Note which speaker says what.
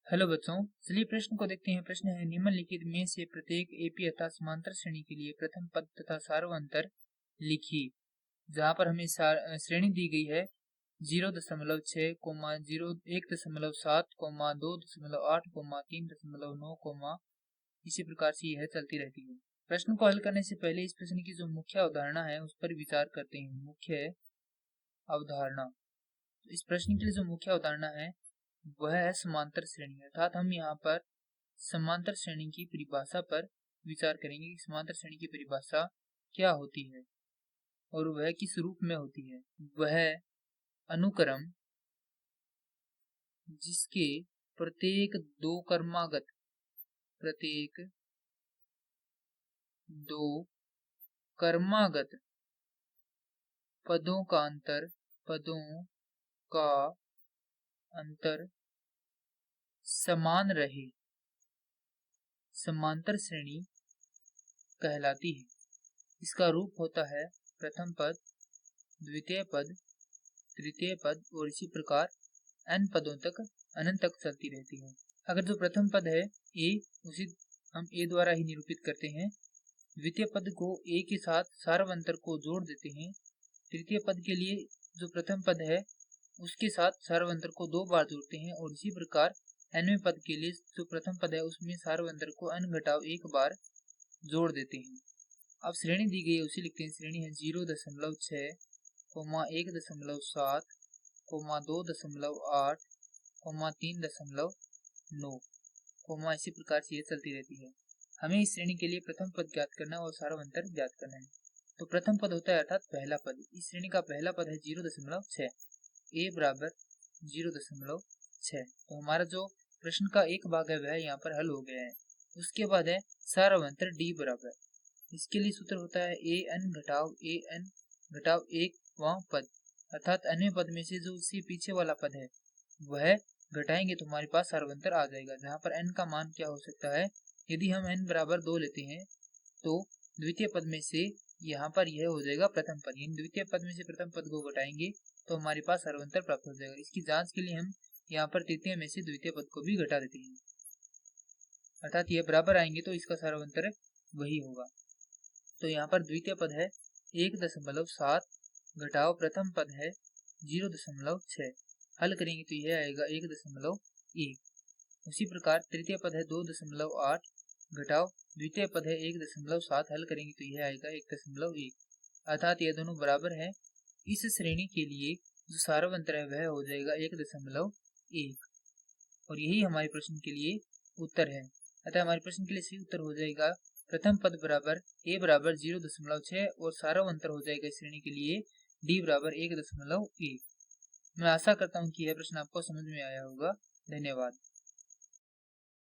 Speaker 1: Hello बच्चों, चलिए प्रश्न को देखते हैं। प्रश्न है, निम्नलिखित में से प्रत्येक एपी अर्थात समांतर श्रेणी के लिए प्रथम पद तथा सार्वअंतर लिखिए। जहां पर हमें श्रेणी दी गई है 0.6, 1.7, 2.8, 3.9, इसी प्रकार से यह चलती रहती है। प्रश्न को हल करने से पहले इस प्रश्न की जो मुख्य अवधारणा है उस पर विचार करते हैं। मुख्य अवधारणा, इस प्रश्न के लिए जो मुख्य अवधारणा है वह है समांतर श्रेणी। अर्थात हम यहाँ पर समांतर श्रेणी की परिभाषा पर विचार करेंगे कि समांतर श्रेणी की परिभाषा क्या होती है और वह किस रूप में होती है। वह अनुक्रम जिसके प्रत्येक दो कर्मागत पदों का अंतर समान रहे, समांतर श्रेणी कहलाती है। इसका रूप होता है प्रथम पद, द्वितीय पद, तृतीय पद और इसी प्रकार n पदों तक अनंत तक चलती रहती है। अगर जो प्रथम पद है a, उसे हम a द्वारा ही निरूपित करते हैं। द्वितीय पद को a के साथ सार्वअंतर को जोड़ देते हैं। तृतीय पद के लिए जो प्रथम पद है उसके साथ सार्वअंतर को 2 बार जोड़ते हैं और इसी प्रकार nवें पद के लिए जो प्रथम पद है उसमें सार्वअंतर को n घटाव 1 बार जोड़ देते हैं। अब श्रेणी दी गई है उसे लिखते हैं। श्रेणी है 0.6, 1.7, 2.8, 3.9, इसी प्रकार से ये चलती रहती है। हमें इस श्रेणी के लिए प्रथम पद ज्ञात करना है और सार्वअंतर ज्ञात करना है। तो प्रथम पद होता है अर्थात पहला पद। इस श्रेणी का पहला पद है 0.6, a बराबर 0.6। तो हमारा जो प्रश्न का एक भाग है वह यहाँ पर हल हो गया है। उसके बाद है सार्वअंतर d बराबर, इसके लिए सूत्र होता है an घटाव 1वां पद, अर्थात अन्य पद में से जो उससे पीछे वाला पद है वह घटाएंगे तो हमारे पास सार्वअंतर आ जाएगा। जहाँ पर n का मान क्या हो सकता है, यदि हम n बराबर 2 लेते हैं तो द्वितीय पद में से यहाँ पर यह हो जाएगा प्रथम पद। द्वितीय पद में से प्रथम पद को घटाएंगे तो हमारे पास सार्वअंतर प्राप्त हो जाएगा। इसकी जांच के लिए हम यहाँ पर तृतीय में से द्वितीय पद को भी घटा देते हैं, अर्थात यह बराबर आएंगे तो इसका सार्वअंतर वही होगा। तो यहाँ पर द्वितीय पद है 1.7 घटाव प्रथम पद है 0.6, हल करेंगे तो यह आएगा 1.1। उसी प्रकार तृतीय पद है 2.8 घटाव द्वितीय पद है 1.7, हल करेंगे तो यह आएगा 1.1, अर्थात यह दोनों बराबर है। इस श्रेणी के लिए जो सार्वअंतर है वह हो जाएगा 1.1 और यही हमारे प्रश्न के लिए उत्तर है। अतः हमारे प्रश्न के लिए सही उत्तर हो जाएगा प्रथम पद बराबर a बराबर 0.6 और सार्वअंतर हो जाएगा इस श्रेणी के लिए d बराबर 1.1। मैं आशा करता हूँ कि यह प्रश्न आपको समझ में आया होगा। धन्यवाद।